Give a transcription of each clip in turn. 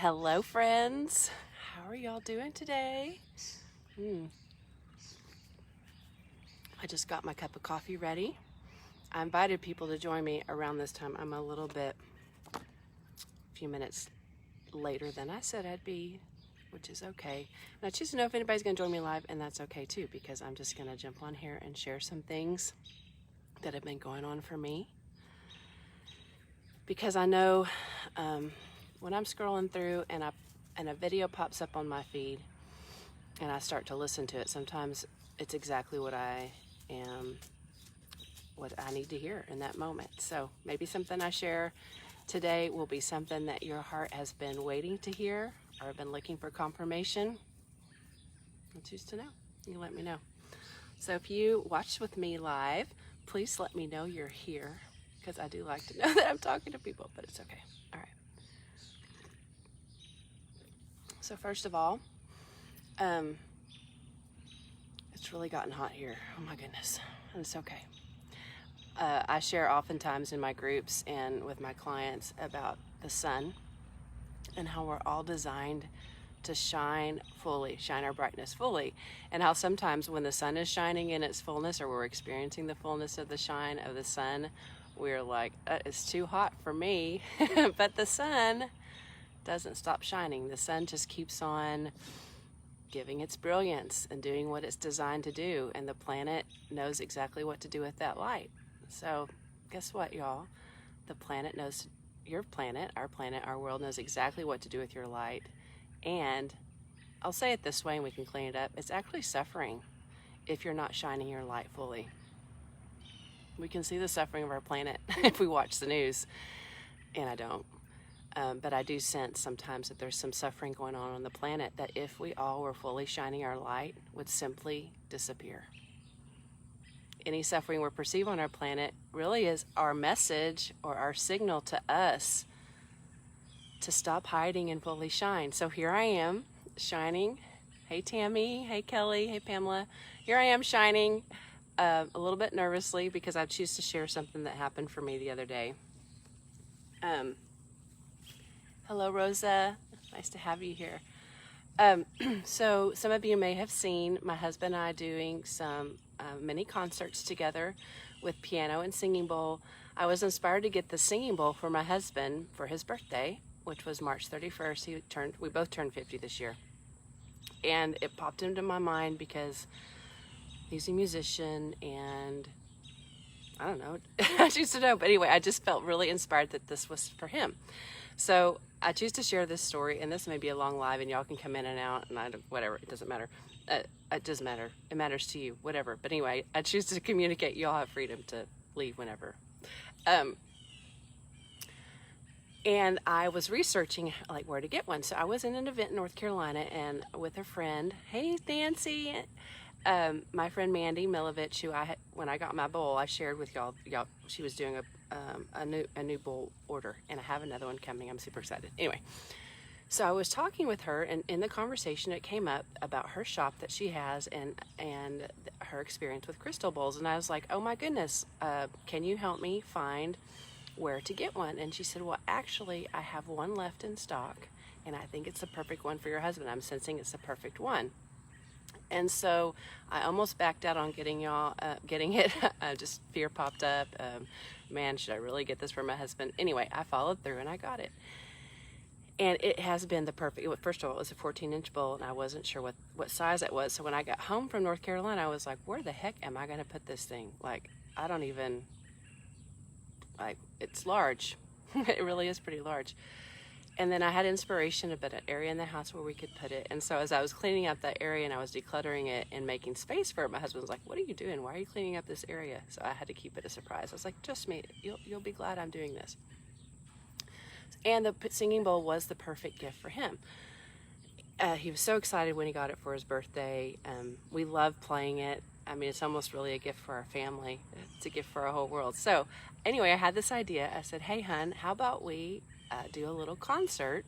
Hello, friends. How are y'all doing today? I just got my cup of coffee ready. I invited people to join me around this time. I'm a few minutes later than I said I'd be, which is okay. And I choose to know if anybody's going to join me live, and that's okay too, because I'm just going to jump on here and share some things that have been going on for me. Because I know when I'm scrolling through and a video pops up on my feed and I start to listen to it, sometimes it's exactly what I need to hear in that moment. So maybe something I share today will be something that your heart has been waiting to hear or been looking for confirmation. I'll choose to know. You let me know. So if you watch with me live, please let me know you're here, because I do like to know that I'm talking to people, but it's okay. All right. So first of all, it's really gotten hot here. Oh my goodness. And it's okay. I share oftentimes in my groups and with my clients about the sun and how we're all designed to shine fully, shine our brightness fully, and how sometimes when the sun is shining in its fullness, or we're experiencing the fullness of the shine of the sun, we're like, it's too hot for me. But the sun doesn't stop shining. The sun just keeps on giving its brilliance and doing what it's designed to do, and the planet knows exactly what to do with that light. So guess what, y'all? The planet knows, your planet, our world knows exactly what to do with your light. And I'll say it this way and we can clean it up. It's actually suffering if you're not shining your light fully. We can see the suffering of our planet if we watch the news, and I don't. But I do sense sometimes that there's some suffering going on the planet that if we all were fully shining our light would simply disappear. Any suffering we perceive on our planet really is our message or our signal to us to stop hiding and fully shine. So here I am shining. Hey Tammy, hey Kelly, hey Pamela. Here I am shining a little bit nervously because I choose to share something that happened for me the other day. Hello Rosa, nice to have you here. So some of you may have seen my husband and I doing some mini concerts together with piano and singing bowl. I was inspired to get the singing bowl for my husband for his birthday, which was March 31st. We both turned 50 this year. And it popped into my mind because he's a musician and I don't know, I choose to know, but anyway, I just felt really inspired that this was for him. So I choose to share this story, and this may be a long live and y'all can come in and out and whatever, it doesn't matter. It doesn't matter. It matters to you, whatever. But anyway, I choose to communicate. Y'all have freedom to leave whenever. And I was researching like where to get one. So I was in an event in North Carolina and with a friend. Hey, Nancy. My friend Mandy Milovich, when I got my bowl, I shared with y'all. She was doing a new bowl order, and I have another one coming. I'm super excited. Anyway, so I was talking with her, and in the conversation, it came up about her shop that she has and her experience with crystal bowls. And I was like, oh my goodness, can you help me find where to get one? And she said, well, actually, I have one left in stock, and I think it's the perfect one for your husband. I'm sensing it's the perfect one. And so I almost backed out on getting it. Just fear popped up. Man, should I really get this for my husband? Anyway, I followed through and I got it. And it has been the perfect, first of all, it was a 14-inch bowl, and I wasn't sure what size it was. So when I got home from North Carolina, I was like, where the heck am I going to put this thing? Like, it's large. It really is pretty large. And then I had inspiration about an area in the house where we could put it. And so as I was cleaning up that area and I was decluttering it and making space for it, my husband was like, what are you doing? Why are you cleaning up this area? So I had to keep it a surprise. I was like, just me. You'll be glad I'm doing this. And the singing bowl was the perfect gift for him. He was so excited when he got it for his birthday. We love playing it. I mean, it's almost really a gift for our family. It's a gift for our whole world. So anyway, I had this idea. I said, hey, hun, how about we do a little concert?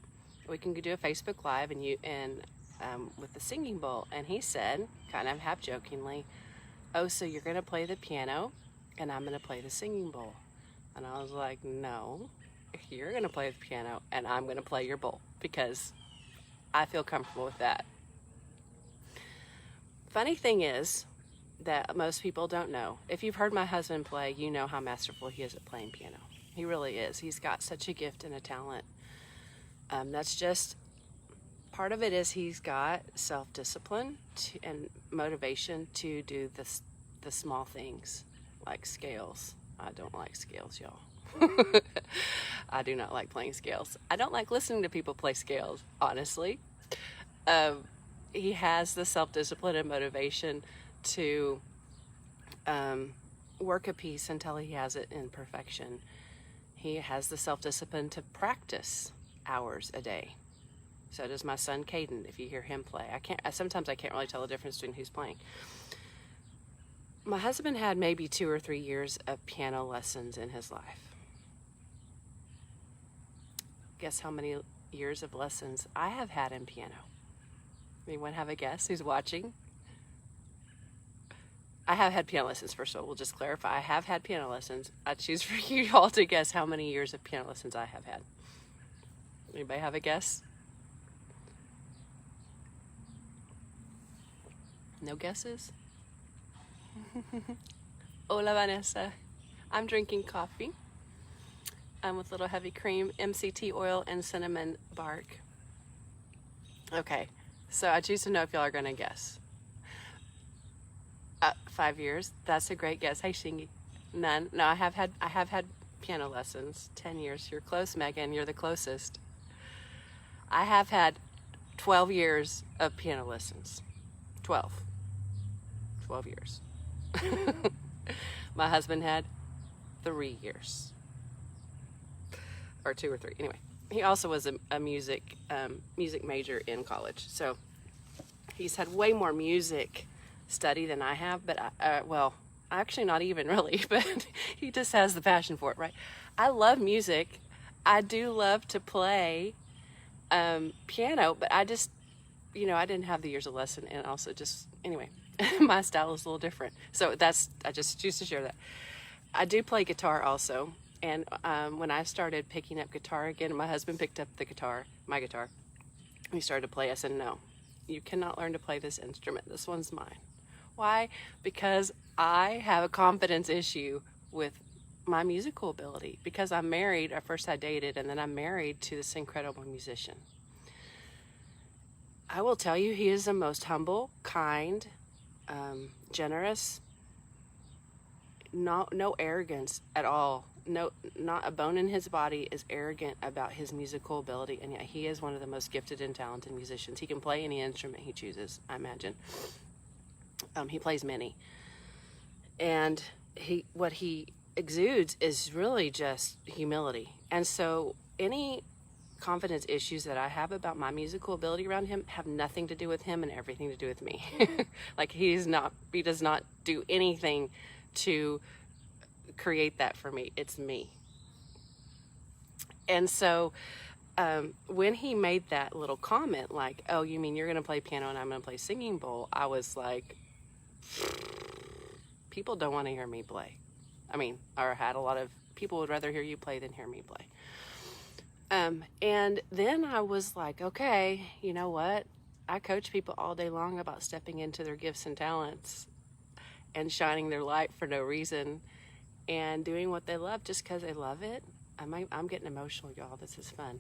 We can do a Facebook Live with the singing bowl. And he said, kind of half jokingly, oh, so you're going to play the piano and I'm going to play the singing bowl. And I was like, no, you're going to play the piano and I'm going to play your bowl because I feel comfortable with that. Funny thing is that most people don't know. If you've heard my husband play, you know how masterful he is at playing piano. He really is. He's got such a gift and a talent. That's just part of it is he's got self-discipline and motivation to do the small things like scales. I don't like scales, y'all. I do not like playing scales. I don't like listening to people play scales, honestly. He has the self-discipline and motivation to work a piece until he has it in perfection. He has the self-discipline to practice hours a day. So does my son Caden. If you hear him play, sometimes I can't really tell the difference between who's playing. My husband had maybe 2 or 3 years of piano lessons in his life. Guess how many years of lessons I have had in piano? Anyone have a guess who's watching? I have had piano lessons, first of all. We'll just clarify. I have had piano lessons. I choose for you all to guess how many years of piano lessons I have had. Anybody have a guess? No guesses? Hola, Vanessa. I'm drinking coffee. I'm with little heavy cream, MCT oil, and cinnamon bark. Okay, so I choose to know if y'all are going to guess. 5 years. That's a great guess. Hey, Shingy. None. No, I have had piano lessons. 10 years. You're close, Megan. You're the closest. I have had 12 years of piano lessons. 12 years. My husband had 3 years. Or 2 or 3. Anyway, he also was a music major in college. So he's had way more music study than I have, but actually not even really, but he just has the passion for it, right? I love music. I do love to play piano, but I just, I didn't have the years of lesson, and also just, anyway, my style is a little different. So I just choose to share that. I do play guitar also, and when I started picking up guitar again, my husband picked up my guitar, we started to play. I said, no, you cannot learn to play this instrument. This one's mine. Why? Because I have a confidence issue with my musical ability. Because I'm married, at first I dated, and then I'm married to this incredible musician. I will tell you, he is the most humble, kind, generous, no arrogance at all. No, not a bone in his body is arrogant about his musical ability, and yet he is one of the most gifted and talented musicians. He can play any instrument he chooses, I imagine. He plays many, and what he exudes is really just humility. And so any confidence issues that I have about my musical ability around him have nothing to do with him and everything to do with me. Like he does not do anything to create that for me. It's me. And so when he made that little comment, like, oh, you mean you're going to play piano and I'm going to play singing bowl, I was like, people don't want to hear me play. Or had a lot of people would rather hear you play than hear me play. And then I was like, okay, you know what? I coach people all day long about stepping into their gifts and talents and shining their light for no reason and doing what they love just because they love it. I'm getting emotional, y'all. This is fun.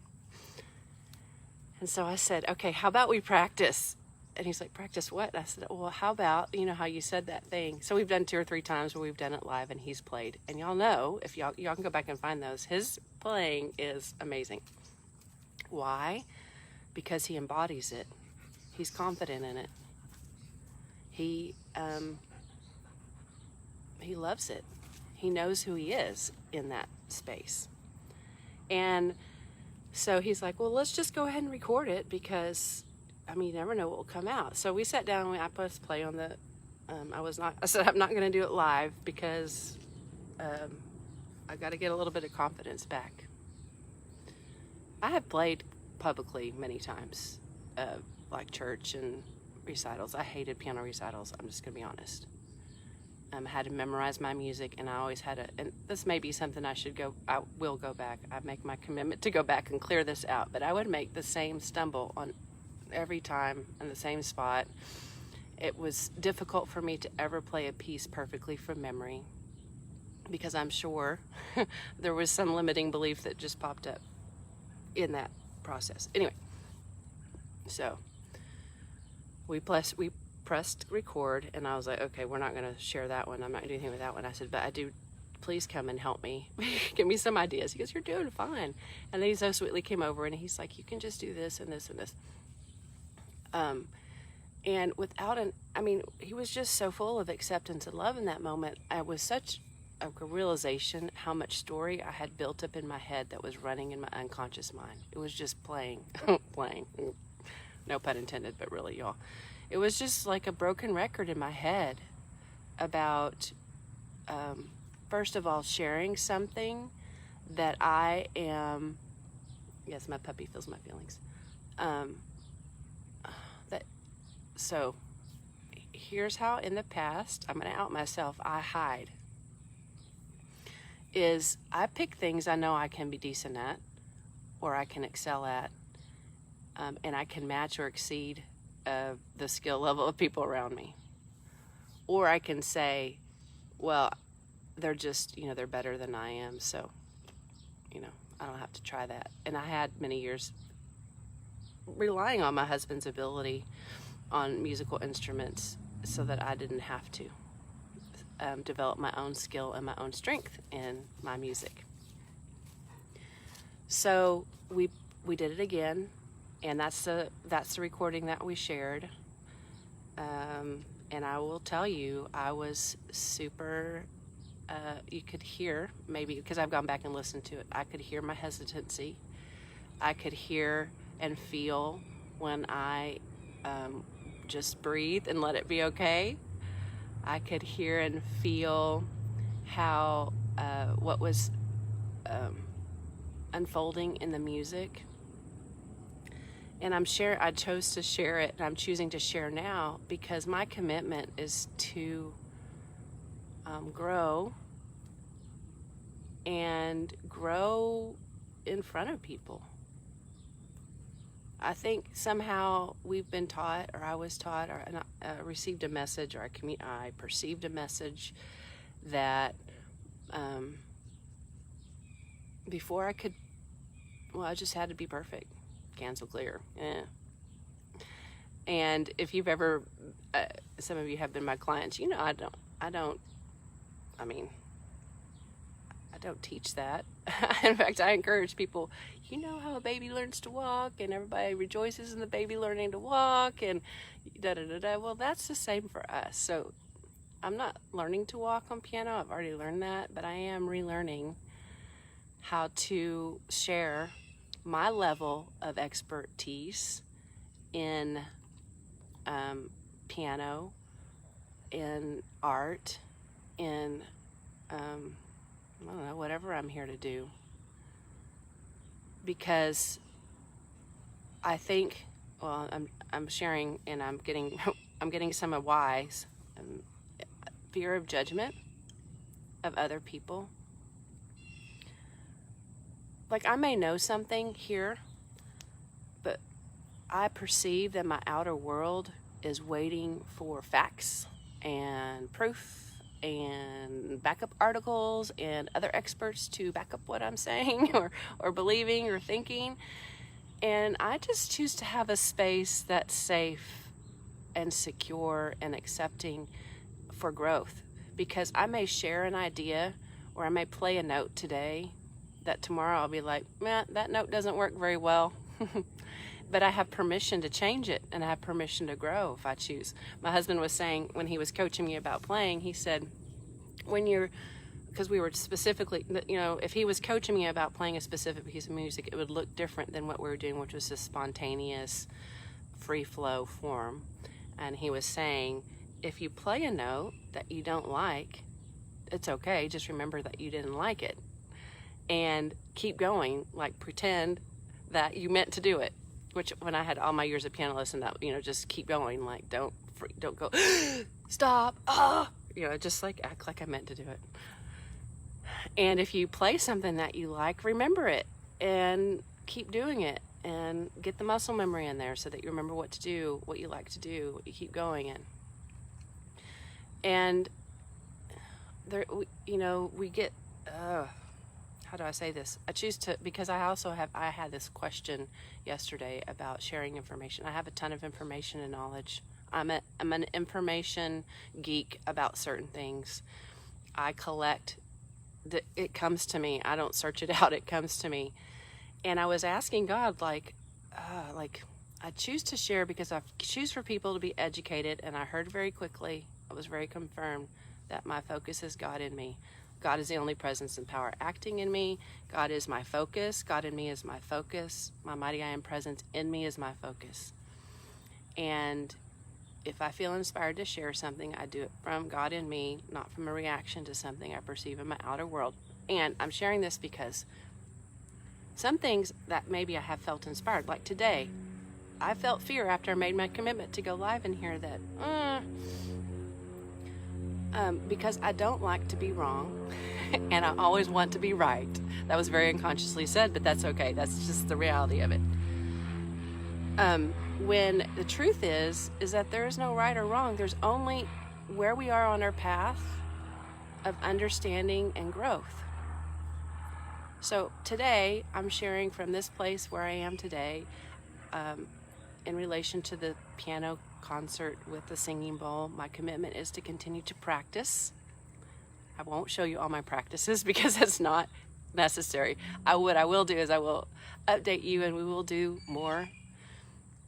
And so I said, okay, how about we practice? And he's like, practice what? And I said, well, how about, how you said that thing? So we've done 2 or 3 times where we've done it live and he's played. And y'all know, if y'all can go back and find those, his playing is amazing. Why? Because he embodies it. He's confident in it. He loves it. He knows who he is in that space. And so he's like, well, let's just go ahead and record it because, you never know what will come out. So we sat down and I pressed play on the, I said, I'm not going to do it live because I got to get a little bit of confidence back. I have played publicly many times, like church and recitals. I hated piano recitals. I'm just going to be honest. had to memorize my music, and I always had a, and this may be something I will go back. I make my commitment to go back and clear this out, but I would make the same stumble on every time in the same spot. It was difficult for me to ever play a piece perfectly from memory, because I'm sure there was some limiting belief that just popped up in that process. Anyway, so we pressed record, and I was like, okay, we're not going to share that one. I'm not going to do anything with that one. I said, but I do, please come and help me. Give me some ideas. He goes, you're doing fine. And then he so sweetly came over, and he's like, you can just do this and this and this. And without he was just so full of acceptance and love in that moment. It was such a realization how much story I had built up in my head that was running in my unconscious mind. It was just playing, no pun intended, but really, y'all. It was just like a broken record in my head about, first of all, sharing something that I am, yes, my puppy feels my feelings. So here's how in the past, I'm going to out myself, I hide. Is I pick things I know I can be decent at, or I can excel at, and I can match or exceed the skill level of people around me. Or I can say, well, they're just, they're better than I am, so, I don't have to try that. And I had many years relying on my husband's ability on musical instruments so that I didn't have to develop my own skill and my own strength in my music. So we did it again, and that's the recording that we shared. And I will tell you, I was super, you could hear, maybe because I've gone back and listened to it, I could hear my hesitancy. I could hear and feel when I just breathe and let it be okay. I could hear and feel how what was unfolding in the music. And I chose to share it, and I'm choosing to share now because my commitment is to grow and grow in front of people. I think somehow we've been taught, or I was taught, or received a message, or I perceived a message that before I could, I just had to be perfect, cancel clear. And if you've ever, some of you have been my clients, I don't teach that. In fact, I encourage people, how a baby learns to walk, and everybody rejoices in the baby learning to walk, and da-da-da-da. Well, that's the same for us. So I'm not learning to walk on piano. I've already learned that, but I am relearning how to share my level of expertise in piano, in art, in whatever I'm here to do. Because I think, I'm sharing, and I'm getting some of whys. Fear of judgment of other people. Like, I may know something here, but I perceive that my outer world is waiting for facts and proof and backup articles and other experts to back up what I'm saying or believing or thinking. And I just choose to have a space that's safe and secure and accepting for growth, because I may share an idea, or I may play a note today that tomorrow I'll be like, man, that note doesn't work very well. But I have permission to change it, and I have permission to grow if I choose. My husband was saying, when he was coaching me about playing, he said, because we were specifically, if he was coaching me about playing a specific piece of music, it would look different than what we were doing, which was a spontaneous, free flow form. And he was saying, if you play a note that you don't like, it's okay. Just remember that you didn't like it, and keep going. Like, pretend that you meant to do it. Which, when I had all my years of piano lesson, that just keep going. Like, don't go, stop, just like act like I meant to do it. And if you play something that you like, remember it and keep doing it and get the muscle memory in there so that you remember what to do, what you like to do, what you keep going in. And there, we get, how do I say this? I choose to, because I had this question yesterday about sharing information. I have a ton of information and knowledge. I'm an information geek about certain things. I collect, it comes to me. I don't search it out, it comes to me. And I was asking God, I choose to share because I choose for people to be educated, and I heard very quickly, I was very confirmed that my focus is God in me. God is the only presence and power acting in me. God is my focus. God in me is my focus. My mighty I am presence in me is my focus. And if I feel inspired to share something, I do it from God in me, not from a reaction to something I perceive in my outer world. And I'm sharing this because some things that maybe I have felt inspired, like today, I felt fear after I made my commitment to go live in here that, because I don't like to be wrong and I always want to be right. That was very unconsciously said, but that's okay. That's just the reality of it. When the truth is that there is no right or wrong. There's only where we are on our path of understanding and growth. So today I'm sharing from this place where I am today, in relation to the piano concert with the singing bowl. My commitment is to continue to practice. I won't show you all my practices because it's not necessary. What I will do is I will update you, and we will do more,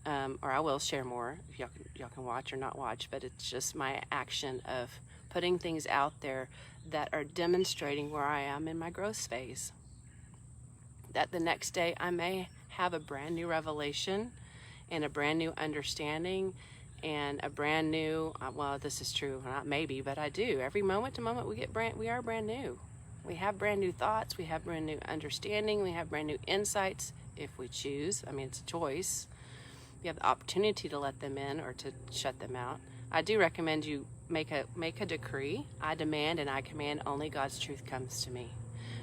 or I will share more if y'all can watch or not watch, but it's just my action of putting things out there that are demonstrating where I am in my growth phase. That the next day I may have a brand new revelation and a brand new understanding and a brand new, well, this is true, not maybe, but I do. Every moment to moment we are brand new. We have brand new thoughts, we have brand new understanding, we have brand new insights if we choose. I mean, it's a choice. You have the opportunity to let them in or to shut them out. I do recommend you make a decree. I demand and I command only God's truth comes to me.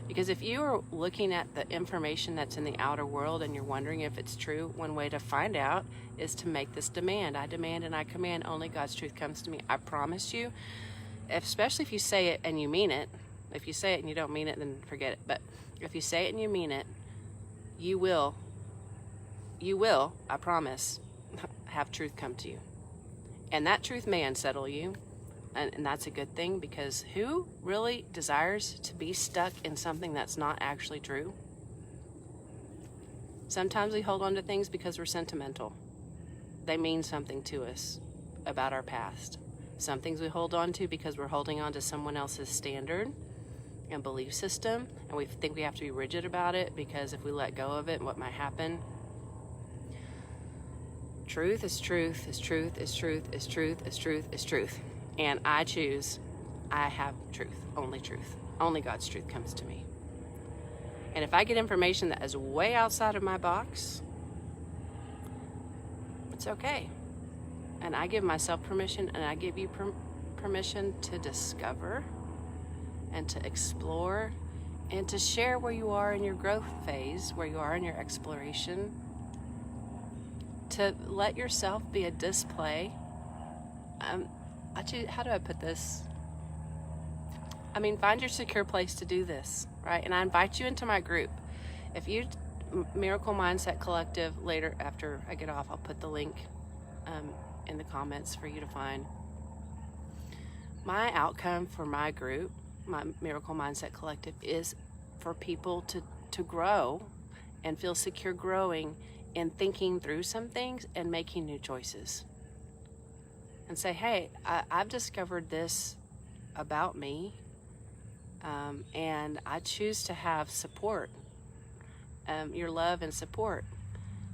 Because if you are looking at the information that's in the outer world and you're wondering if it's true, one way to find out is to make this demand. I demand and I command only God's truth comes to me. I promise you, especially if you say it and you mean it. If you say it and you don't mean it, then forget it. But if you say it and you mean it, you will, I promise, have truth come to you. And that truth may unsettle you. And that's a good thing, because who really desires to be stuck in something that's not actually true? Sometimes we hold on to things because we're sentimental. They mean something to us about our past. Some things we hold on to because we're holding on to someone else's standard and belief system, and we think we have to be rigid about it because if we let go of it, what might happen? Truth is truth, is truth, is truth, is truth, is truth, is truth. And I choose, I have truth, only God's truth comes to me. And if I get information that is way outside of my box, it's okay. And I give myself permission, and I give you permission to discover and to explore and to share where you are in your growth phase, where you are in your exploration, to let yourself be a display. How do I put this? I mean, find your secure place to do this, right? And I invite you into my group. If you, Miracle Mindset Collective, later after I get off, I'll put the link in the comments for you to find. My outcome for my group, my Miracle Mindset Collective, is for people to grow and feel secure growing in thinking through some things and making new choices. And say, hey, I've discovered this about me, and I choose to have support, your love and support.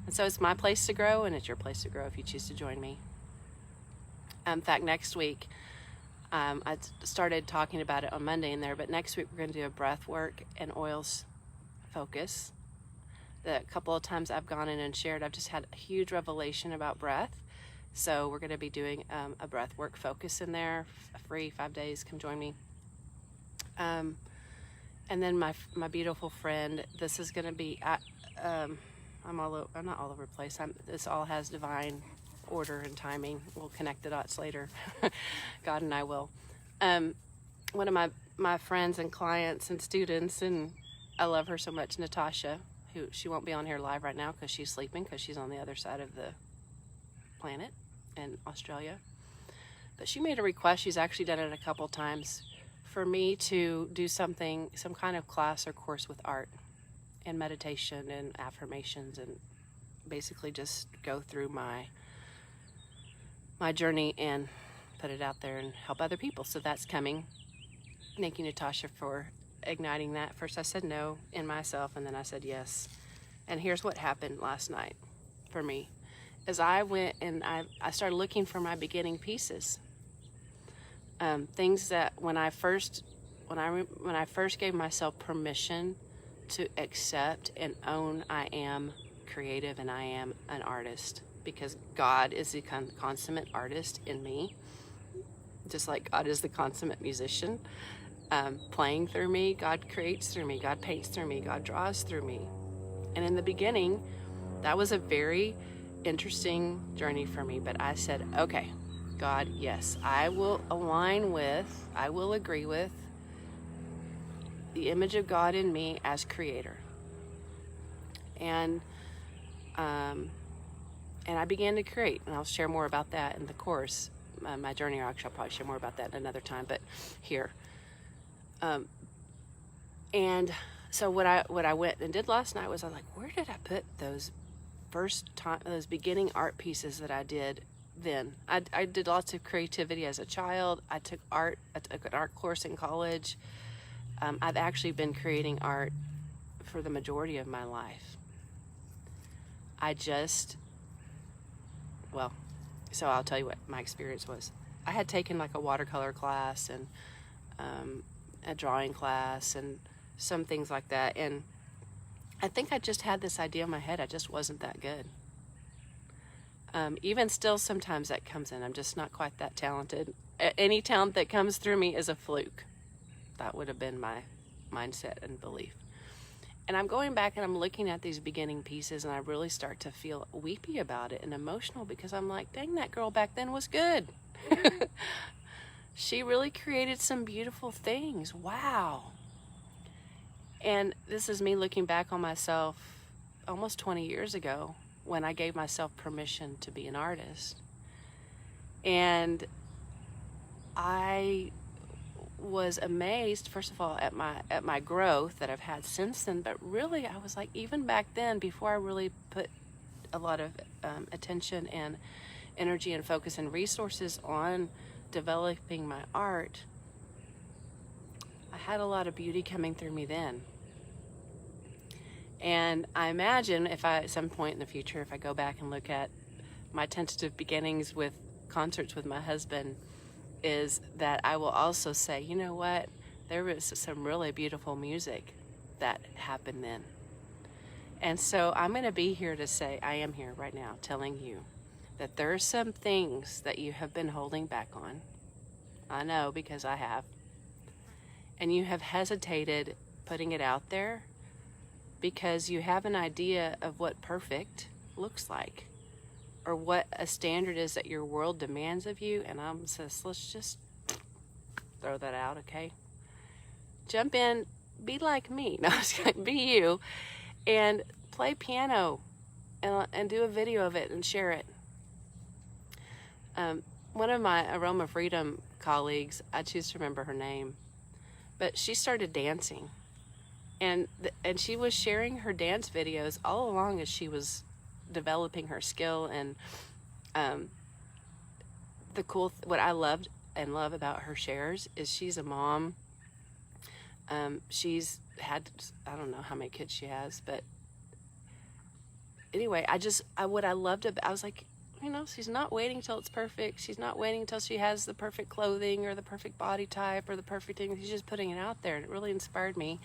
And so it's my place to grow, and it's your place to grow if you choose to join me. In fact, next week, I started talking about it on Monday in there, but next week we're going to do a breath work and oils focus. The couple of times I've gone in and shared, I've just had a huge revelation about breath. So we're going to be doing a breath work focus in there, free 5 days. Come join me. And then my beautiful friend, this is going to be, I'm not all over the place. This all has divine order and timing. We'll connect the dots later. God and I will. One of my friends and clients and students, and I love her so much, Natasha, who she won't be on here live right now because she's sleeping, because she's on the other side of the planet in Australia. But she made a request. She's actually done it a couple times for me to do some kind of class or course with art and meditation and affirmations, and basically just go through my journey and put it out there and help other people. So that's coming. Thank you, Natasha, for igniting that. First I said no in myself, and then I said yes. And here's what happened last night for me. As I went and I started looking for my beginning pieces. Things that when I first gave myself permission to accept and own I am creative and I am an artist, because God is the consummate artist in me, just like God is the consummate musician, playing through me. God creates through me. God paints through me. God draws through me. And in the beginning, that was a very interesting journey for me. But I said, okay, God, yes, I will agree with the image of God in me as creator. And I began to create, and I'll share more about that in the course, my journey. Or actually, I'll probably share more about that another time, but here. And so what I went and did last night was, I was like, where did I put those beginning art pieces that I did then? I did lots of creativity as a child. I took an art course in college. I've actually been creating art for the majority of my life. So I'll tell you what my experience was. I had taken like a watercolor class and a drawing class and some things like that. And I think I just had this idea in my head. I just wasn't that good. Even still, sometimes that comes in. I'm just not quite that talented. Any talent that comes through me is a fluke. That would have been my mindset and belief. And I'm going back and I'm looking at these beginning pieces, and I really start to feel weepy about it and emotional, because I'm like, dang, that girl back then was good. She really created some beautiful things. Wow. And this is me looking back on myself almost 20 years ago, when I gave myself permission to be an artist. And I was amazed, first of all, at my growth that I've had since then. But really, I was like, even back then, before I really put a lot of attention and energy and focus and resources on developing my art, I had a lot of beauty coming through me then. And I imagine if at some point in the future, if I go back and look at my tentative beginnings with concerts with my husband, is that I will also say, you know what, there was some really beautiful music that happened then. And so I'm going to be here to say, I am here right now telling you that there are some things that you have been holding back on. I know, because I have. And you have hesitated putting it out there because you have an idea of what perfect looks like, or what a standard is that your world demands of you. And I'm says, let's just throw that out, okay? Jump in, be like me. No, be you, and play piano and do a video of it and share it. One of my Aroma Freedom colleagues, I choose to remember her name, but she started dancing, and she was sharing her dance videos all along as she was developing her skill. And what I loved and love about her shares is she's a mom. She's had, I don't know how many kids she has, but anyway, what I loved about, I was like, you know, she's not waiting till it's perfect. She's not waiting until she has the perfect clothing or the perfect body type or the perfect thing. She's just putting it out there, and it really inspired me.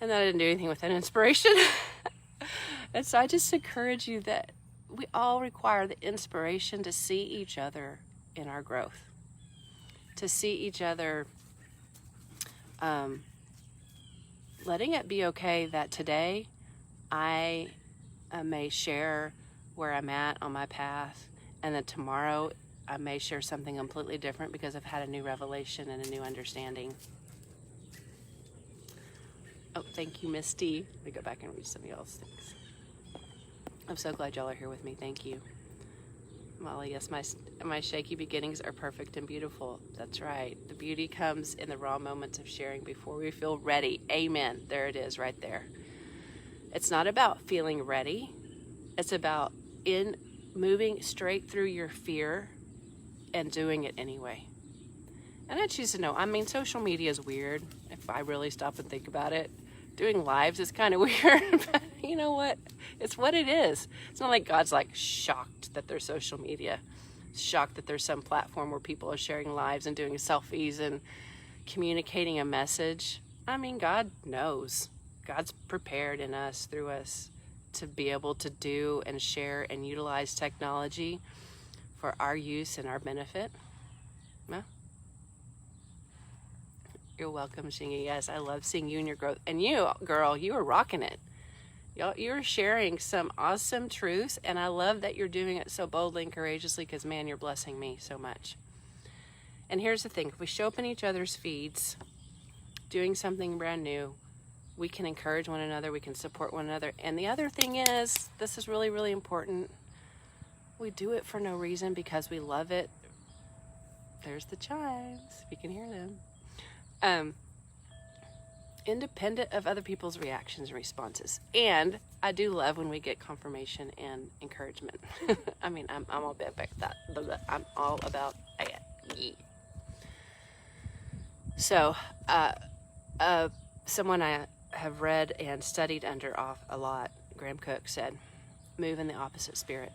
And then I didn't do anything with that inspiration. And so I just encourage you that we all require the inspiration to see each other in our growth, to see each other, letting it be okay that today I may share where I'm at on my path, and then tomorrow I may share something completely different because I've had a new revelation and a new understanding. Oh, thank you, Misty. Let me go back and read some of y'all's things. I'm so glad y'all are here with me. Thank you. Molly, yes, my shaky beginnings are perfect and beautiful. That's right. The beauty comes in the raw moments of sharing before we feel ready. Amen. There it is right there. It's not about feeling ready. It's about moving straight through your fear and doing it anyway. And I choose to know. I mean, social media is weird if I really stop and think about it. Doing lives is kind of weird, but you know what? It's what it is. It's not like God's like shocked that there's social media, shocked that there's some platform where people are sharing lives and doing selfies and communicating a message. I mean, God knows. God's prepared in us, through us, to be able to do and share and utilize technology for our use and our benefit. Well, you're welcome, Shingy. Yes, I love seeing you and your growth. And you, girl, you are rocking it. You're sharing some awesome truths, and I love that you're doing it so boldly and courageously because, man, you're blessing me so much. And here's the thing. If we show up in each other's feeds, doing something brand new, we can encourage one another. We can support one another. And the other thing is, this is really, really important. We do it for no reason because we love it. There's the chimes, if you can hear them. Independent of other people's reactions and responses. And I do love when we get confirmation and encouragement. I mean, I'm all about that. I'm all about that. Yeah. So, someone I have read and studied under a lot, Graham Cook, said, move in the opposite spirit.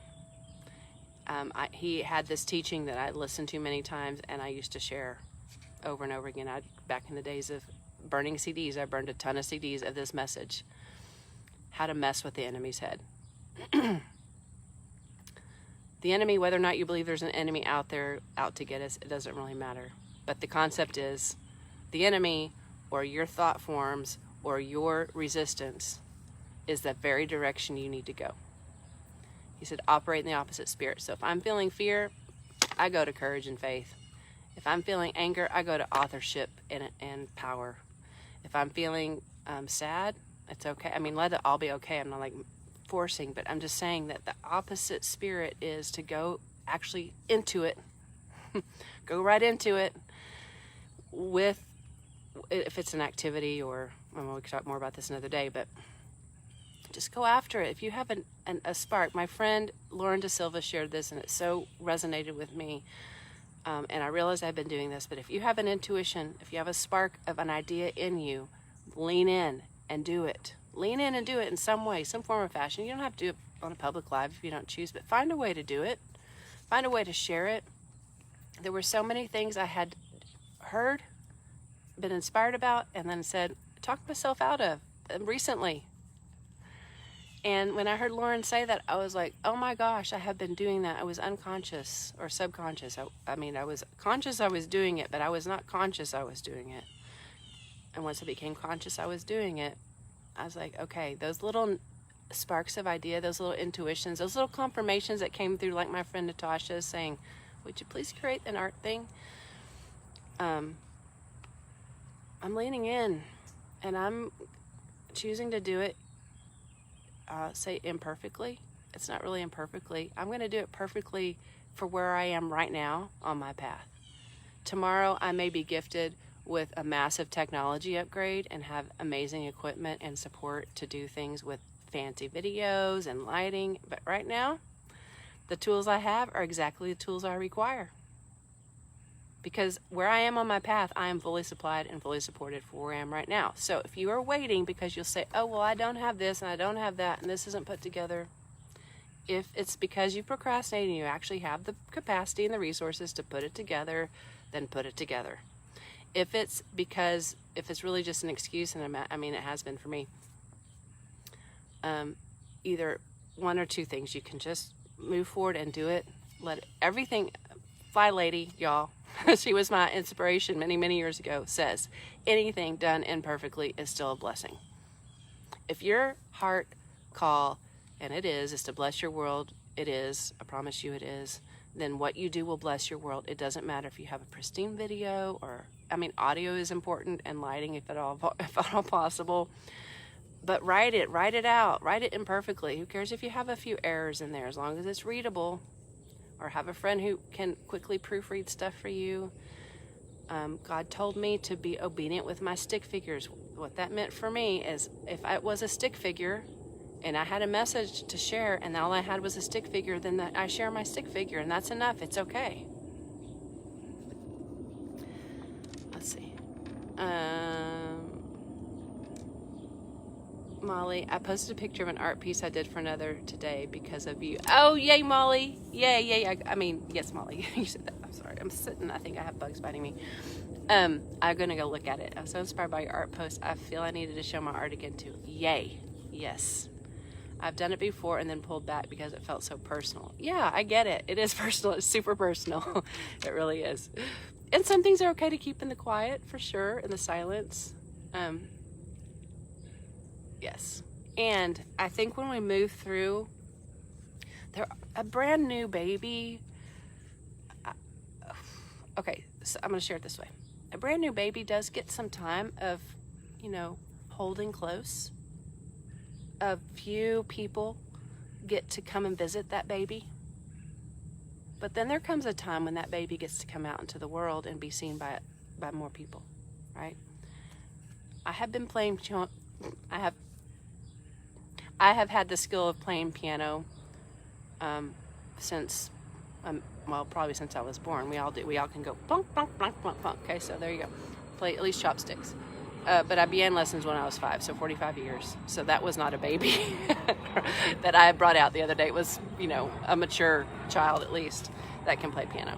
He had this teaching that I listened to many times, and I used to share over and over again. Back in the days of burning CDs, I burned a ton of CDs of this message, how to mess with the enemy's head. The enemy, whether or not you believe there's an enemy out there out to get us, it doesn't really matter. But the concept is the enemy, or your thought forms, or your resistance is the very direction you need to go. He said, operate in the opposite spirit. So if I'm feeling fear, I go to courage and faith. If I'm feeling anger, I go to authorship and power. If I'm feeling sad, it's okay. I mean, let it all be okay. I'm not like forcing, but I'm just saying that the opposite spirit is to go actually into it. Go right into it with, if it's an activity, or we can talk more about this another day, but just go after it. If you have a spark, my friend Lauren De Silva shared this, and it so resonated with me. And I realize I've been doing this, but if you have an intuition, if you have a spark of an idea in you, lean in and do it. Lean in and do it in some way, some form or fashion. You don't have to do it on a public live if you don't choose, but find a way to do it. Find a way to share it. There were so many things I had heard, been inspired about, and then said, talked myself out of recently. And when I heard Lauren say that, I was like, oh my gosh, I have been doing that. I was unconscious or subconscious. I was conscious I was doing it, but I was not conscious I was doing it. And once I became conscious I was doing it, I was like, okay, those little sparks of idea, those little intuitions, those little confirmations that came through, like my friend Natasha saying, would you please create an art thing? I'm leaning in, and I'm choosing to do it. Say imperfectly. It's not really imperfectly. I'm going to do it perfectly for where I am right now on my path. Tomorrow I may be gifted with a massive technology upgrade and have amazing equipment and support to do things with fancy videos and lighting. But right now, the tools I have are exactly the tools I require. Because where I am on my path, I am fully supplied and fully supported for where I am right now. So if you are waiting because you'll say, oh, well, I don't have this and I don't have that and this isn't put together. If it's because you procrastinate and you actually have the capacity and the resources to put it together, then put it together. If it's really just an excuse, and I mean, it has been for me, either one or two things. You can just move forward and do it. Let everything fly lady, y'all. She was my inspiration many years ago, says anything done imperfectly is still a blessing. If your heart call, and it is to bless your world, it is, I promise you it is, then what you do will bless your world. It doesn't matter if you have a pristine video or, audio is important, and lighting if at all possible. But write it out, write it imperfectly. Who cares if you have a few errors in there, as long as it's readable, or have a friend who can quickly proofread stuff for you. God told me to be obedient with my stick figures. What that meant for me is if I was a stick figure and I had a message to share and all I had was a stick figure, then I share my stick figure, and that's enough. It's okay. Let's see. Molly, I posted a picture of an art piece I did for another today because of you. Oh, yay, Molly. Yay. Yes, Molly. You said that. I'm sorry. I'm sitting. I think I have bugs biting me. I'm going to go look at it. I was so inspired by your art post. I feel I needed to show my art again, too. Yay. Yes. I've done it before and then pulled back because it felt so personal. Yeah, I get it. It is personal. It's super personal. It really is. And some things are okay to keep in the quiet, for sure, in the silence. Yes. And I think when we move through, a brand new baby, okay, so I'm going to share it this way. A brand new baby does get some time of, holding close. A few people get to come and visit that baby. But then there comes a time when that baby gets to come out into the world and be seen by more people, right? I have been playing, I have had the skill of playing piano since, probably since I was born. We all do. We all can go plunk, plunk, plunk, plunk, plunk. Okay, so there you go. Play at least chopsticks. But I began lessons when I was 5, so 45 years. So that was not a baby that I brought out the other day. It was, a mature child at least that can play piano.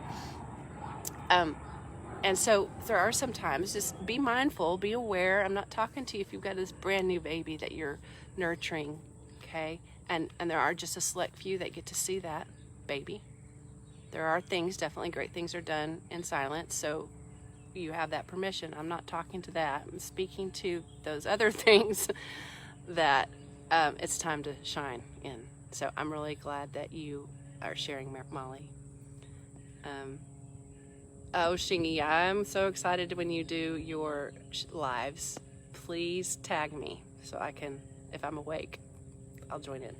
And so there are some times, just be mindful, be aware. I'm not talking to you if you've got this brand new baby that you're nurturing, okay? And there are just a select few that get to see that baby. There are things, definitely great things are done in silence, so you have that permission. I'm not talking to that. I'm speaking to those other things that it's time to shine in. So I'm really glad that you are sharing, Molly. Shingy, I'm so excited when you do your lives. Please tag me so I can, if I'm awake, I'll join in.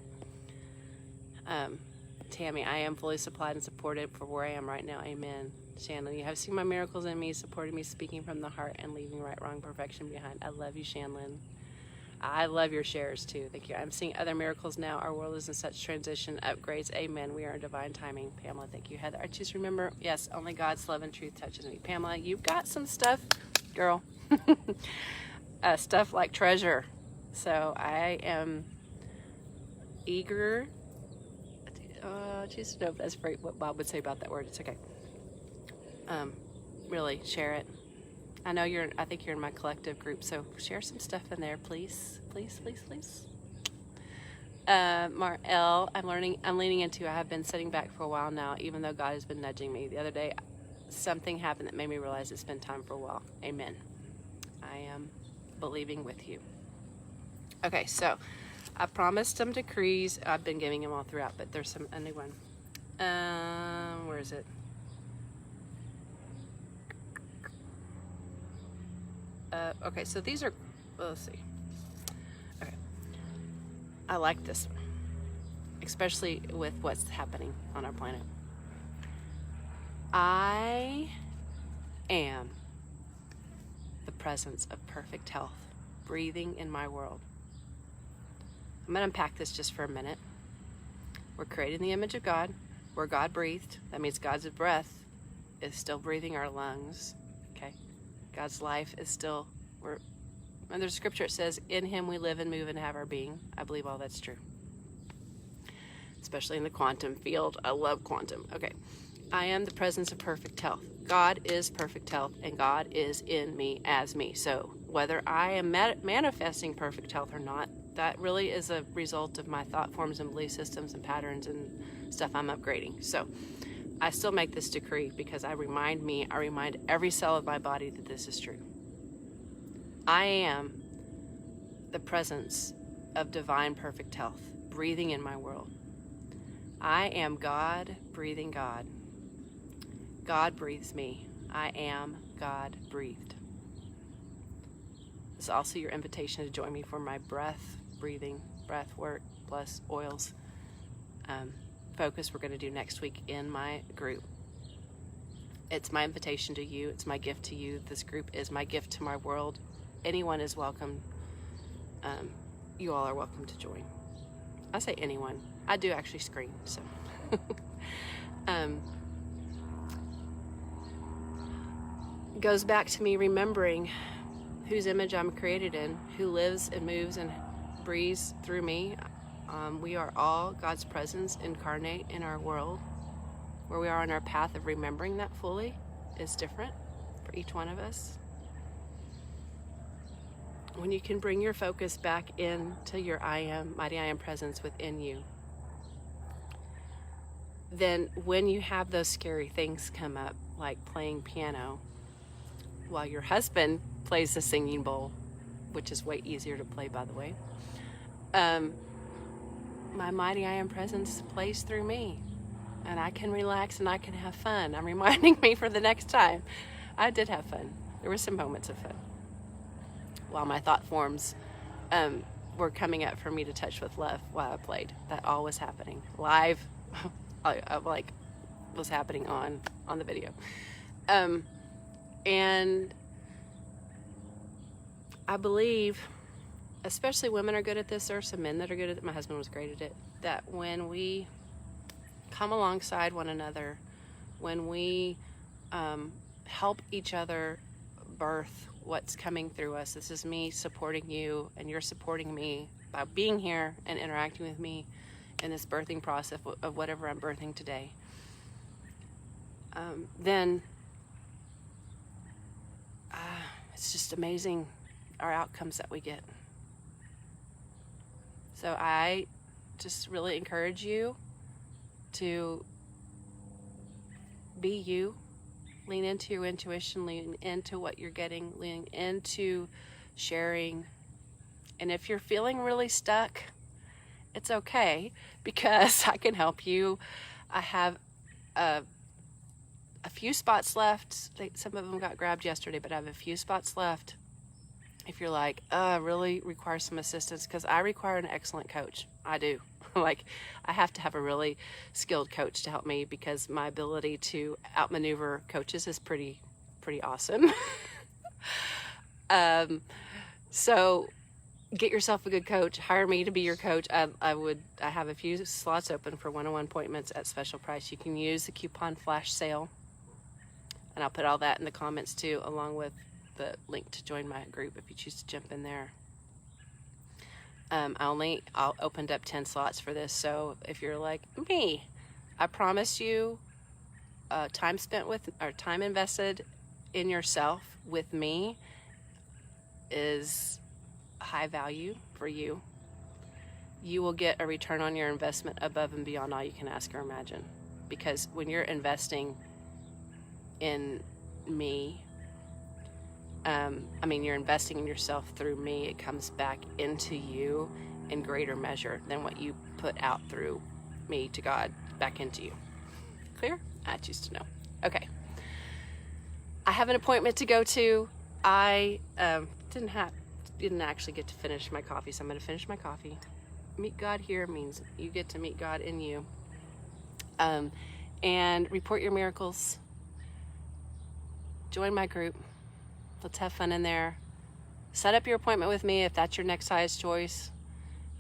Tammy, I am fully supplied and supported for where I am right now. Amen. Shanlon, you have seen my miracles in me, supported me, speaking from the heart and leaving right, wrong, perfection behind. I love you, Shanlon. I love your shares too. Thank you. I'm seeing other miracles now. Our world is in such transition, upgrades. Amen. We are in divine timing. Pamela, thank you. Heather, I just remember, yes, only God's love and truth touches me. Pamela, you've got some stuff, girl. Stuff like treasure. So I am eager. Just know if that's what Bob would say about that word. It's okay. Really share it. I know I think you're in my collective group, so share some stuff in there, please. Please. Marl, I'm leaning into, I have been sitting back for a while now, even though God has been nudging me. The other day, something happened that made me realize it's been time for a while. Amen. I am believing with you. Okay, so I promised some decrees. I've been giving them all throughout, but there's a new one. Where is it? Okay, so these are, let's see. Okay. I like this one, especially with what's happening on our planet. I am the presence of perfect health, breathing in my world. I'm going to unpack this just for a minute. We're created in the image of God. Where God breathed, that means God's breath is still breathing our lungs. Okay? God's life is still, and there's a scripture that says, in him we live and move and have our being. I believe all that's true. Especially in the quantum field. I love quantum. Okay. I am the presence of perfect health. God is perfect health, and God is in me as me. So whether I am manifesting perfect health or not, That really is a result of my thought forms and belief systems and patterns and stuff I'm upgrading. So I still make this decree because I remind every cell of my body that this is true. I am the presence of divine perfect health breathing in my world. I am God breathing God. God breathes me. I am God breathed. This is also your invitation to join me for my breath work plus oils focus we're going to do next week in my group. It's my invitation to you. It's my gift to you. This group is my gift to my world. Anyone is welcome. You all are welcome to join. I say anyone. I do actually screen, so. Goes back to me remembering whose image I'm created in, who lives and moves and breathes through me. We are all God's presence incarnate in our world. Where we are on our path of remembering that fully is different for each one of us. When you can bring your focus back into your I am, mighty I am presence within you, then when you have those scary things come up, like playing piano, while your husband plays the singing bowl, which is way easier to play, by the way, my mighty I am presence plays through me, and I can relax and I can have fun. I'm reminding me for the next time. I did have fun. There were some moments of fun while my thought forms were coming up for me to touch with love while I played. That all was happening live. I was happening on the video. And I believe, especially women are good at this, or some men that are good at it, my husband was great at it, that when we come alongside one another, when we help each other birth what's coming through us, this is me supporting you and you're supporting me by being here and interacting with me in this birthing process of whatever I'm birthing today, then it's just amazing our outcomes that we get. So I just really encourage you to be you, lean into your intuition, lean into what you're getting, lean into sharing. And if you're feeling really stuck, it's okay, because I can help you. I have a few spots left. Some of them got grabbed yesterday, but I have a few spots left. If you're like, I really require some assistance, because I require an excellent coach. I do. Like, I have to have a really skilled coach to help me, because my ability to outmaneuver coaches is pretty awesome. So get yourself a good coach. Hire me to be your coach. I have a few slots open for one-on-one appointments at special price. You can use the coupon flash sale, and I'll put all that in the comments too, along with the link to join my group if you choose to jump in there. I'll opened up 10 slots for this, so if you're like me, I promise you, time invested in yourself with me is high value for you. You will get a return on your investment above and beyond all you can ask or imagine, because when you're investing in me, you're investing in yourself through me, it comes back into you in greater measure than what you put out through me to God back into you. Clear? I choose to know. Okay. I have an appointment to go to. I didn't actually get to finish my coffee, so I'm going to finish my coffee. Meet God here means you get to meet God in you. And report your miracles. Join my group. Let's have fun in there. Set up your appointment with me if that's your next highest choice,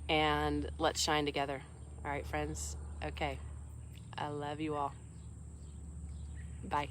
and let's shine together. All right, friends? Okay. I love you all. Bye.